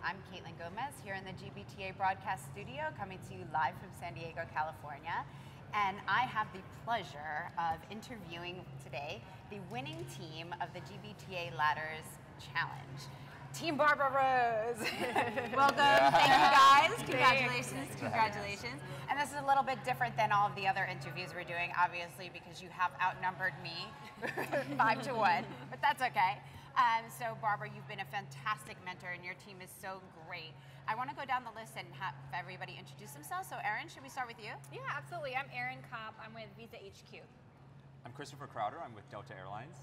I'm Caitlin Gomez here in the GBTA broadcast studio, coming to you live from San Diego, California. And I have the pleasure of interviewing today the winning team of the GBTA Ladders Challenge. Team Barbara Rose. Welcome, thank you guys. Congratulations, congratulations. And this is a little bit different than all of the other interviews we're doing, obviously, because you have outnumbered me 5-1, but that's okay. So Barbara, you've been a fantastic mentor and your team is so great. I want to go down the list and have everybody introduce themselves. So Erin, should we start with you? Yeah, absolutely. I'm Erin Kopp. I'm with Visa HQ. I'm Christopher Crowder. I'm with Delta Airlines.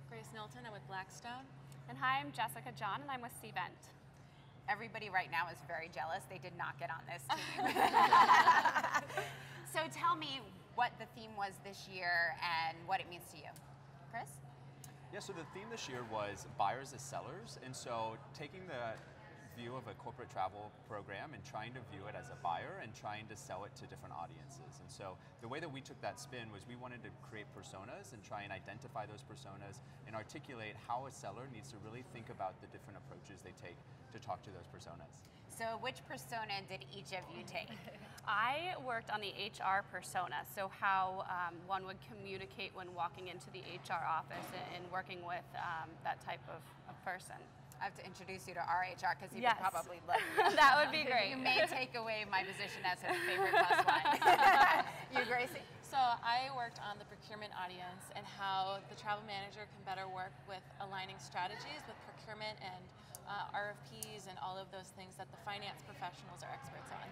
Grace Nilton. I'm with Blackstone. And hi, I'm Jessica John, and I'm with Cvent. Everybody right now is very jealous. They did not get on this team. So tell me what the theme was this year and what it means to you. Chris? Yeah, so the theme this year was buyers as sellers, and so taking the view of a corporate travel program and trying to view it as a buyer and trying to sell it to different audiences. And so the way that we took that spin was we wanted to create personas and try and identify those personas and articulate how a seller needs to really think about the different approaches they take to talk to those personas. So which persona did each of you take? I worked on the HR persona, so how one would communicate when walking into the HR office and working with that type of person. I have to introduce you to our HR because he Yes. would probably love you. That would be great. You may take away my position as his favorite plus one. You, Gracie? So I worked on the procurement audience and how the travel manager can better work with aligning strategies with procurement and RFPs and all of those things that the finance professionals are experts on.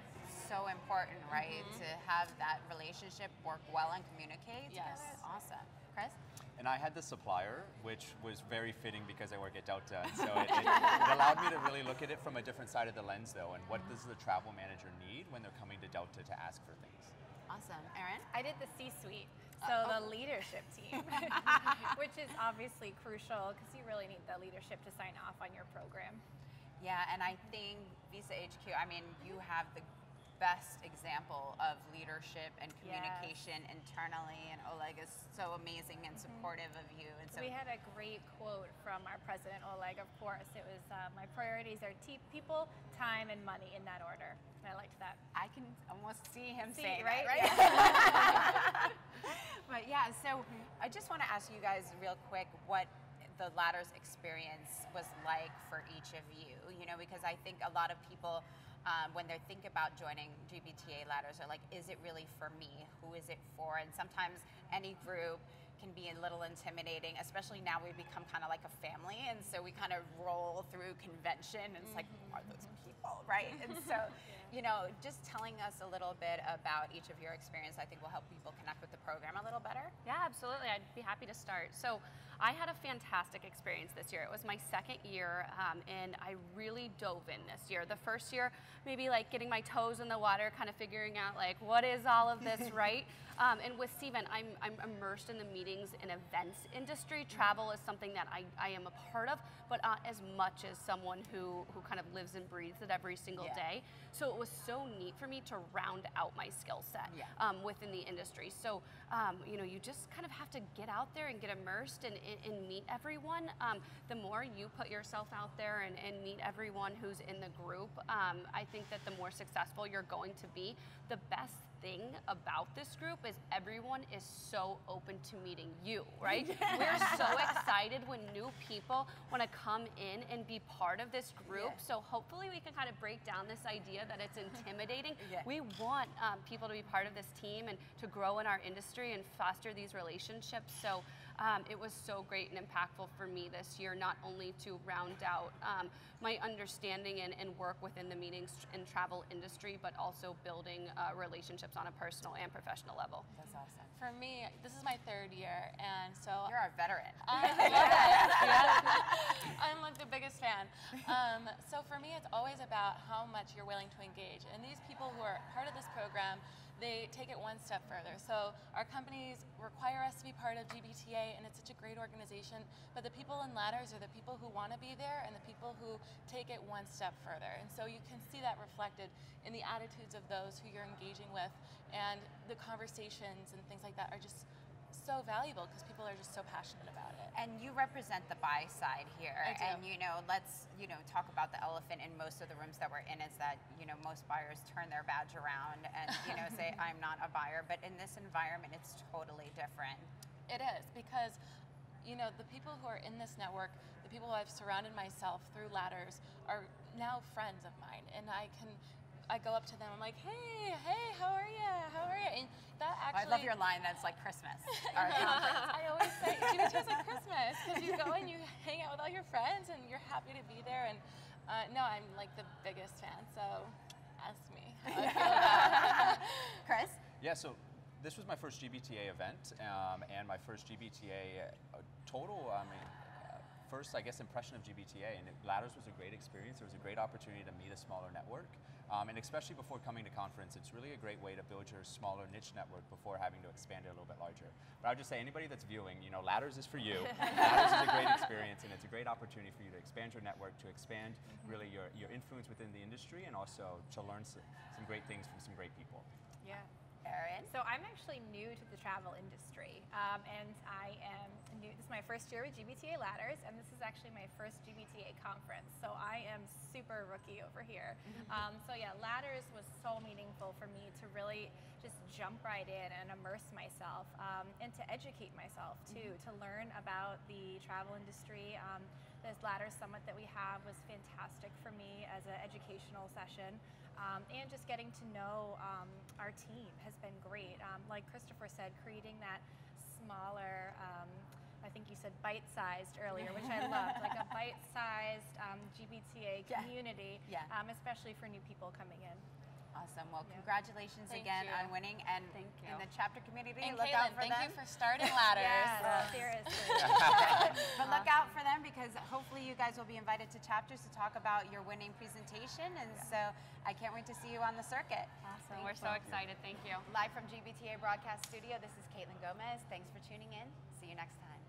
So important, right? To have that relationship work well and communicate Yes. together. Awesome. Chris? And I had the supplier, which was very fitting because I work at Delta, and so it allowed me to really look at it from a different side of the lens, though, and what does the travel manager need when they're coming to Delta to ask for things. Awesome. Erin? I did the C-suite, so the leadership team, which is obviously crucial because you really need the leadership to sign off on your program. Yeah, and I think Visa HQ, I mean, you have the best example of leadership and communication internally, and Oleg is so amazing and supportive of you. And so we had a great quote from our president, Oleg, of course. It was, my priorities are people, time, and money in that order. And I liked that. I can almost see him See, saying right? that, right? But yeah, so I just want to ask you guys real quick what the Ladders experience was like for each of you, you know, because I think a lot of people when they think about joining GBTA Ladders are like, is it really for me? Who is it for? And sometimes any group can be a little intimidating, especially now we've become kind of like a family, and so we kind of roll through convention, and it's like, who are those people, right? And so, you know, just telling us a little bit about each of your experience, I think will help people connect with the program a little better. Yeah, absolutely. I'd be happy to start. So I had a fantastic experience this year. It was my second year, and I really dove in this year. The first year, maybe like getting my toes in the water, kind of figuring out like, what is all of this, right? And with Cvent, I'm immersed in the meetings and events industry. Travel is something that I am a part of, but not as much as someone who kind of lives and breathes it every single day. So it was so neat for me to round out my skill set within the industry. So, you know, you just kind of have to get out there and get immersed and meet everyone. The more you put yourself out there and meet everyone who's in the group, I think that the more successful you're going to be. The best thing about this group is everyone is so open to meeting you, right? We're so excited when new people want to come in and be part of this group. So hopefully we can kind of break down this idea that it's intimidating. We want people to be part of this team and to grow in our industry and foster these relationships. So it was so great and impactful for me this year, not only to round out my understanding and work within the meetings and travel industry, but also building relationships on a personal and professional level. That's awesome. For me, this is my third year, and so you're our veteran. I love it. I'm like the biggest fan. So for me, it's always about how much you're willing to engage. And these people who are part of this program, they take it one step further. So our companies require us to be part of GBTA, and it's such a great organization, but the people in Ladders are the people who want to be there and the people who take it one step further. And so you can see that reflected in the attitudes of those who you're engaging with, and the conversations and things like that are just so valuable because people are just so passionate about it. And you represent the buy side here. I do. And let's talk about the elephant in most of the rooms that we're in is that most buyers turn their badge around and say I'm not a buyer. But in this environment, it's totally different. It is because the people who are in this network, the people who I've surrounded myself through ladders are now friends of mine, and I go up to them, I'm like, hey, how are you? And that actually... I love your line that's like Christmas. Or I always say, GBTA is like Christmas, because you go and you hang out with all your friends and you're happy to be there. And no, I'm like the biggest fan, so ask me how I feel about it. Chris? Yeah, so this was my first GBTA event and my first GBTA total, first, I guess, impression of GBTA, and Ladders was a great experience. It was a great opportunity to meet a smaller network, and especially before coming to conference, it's really a great way to build your smaller niche network before having to expand it a little bit larger. But I would just say, anybody that's viewing, Ladders is for you. Ladders is a great experience, and it's a great opportunity for you to expand your network, to expand really your influence within the industry, and also to learn some great things from some great people. Yeah. Erin? So I'm actually new to the travel industry, and I am new. This is my first year with GBTA Ladders, and this is actually my first GBTA conference. So I am super rookie over here. So yeah, Ladders was so meaningful for me to really just jump right in and immerse myself, and to educate myself too, to learn about the travel industry. This Ladders Summit that we have was fantastic for me as an educational session. And just getting to know our team has been great. Like Christopher said, creating that smaller, I think you said bite-sized earlier, which I loved, like a bite-sized GBTA community, especially for new people coming in. Awesome. Well, congratulations again on winning, and in the chapter community, And look Caitlin, out for thank them. you for starting Ladders. Yes, seriously. But look out for them, because hopefully you guys will be invited to chapters to talk about your winning presentation, and so I can't wait to see you on the circuit. Awesome. We're so excited. Thank you. Live from GBTA Broadcast Studio, this is Caitlin Gomez. Thanks for tuning in. See you next time.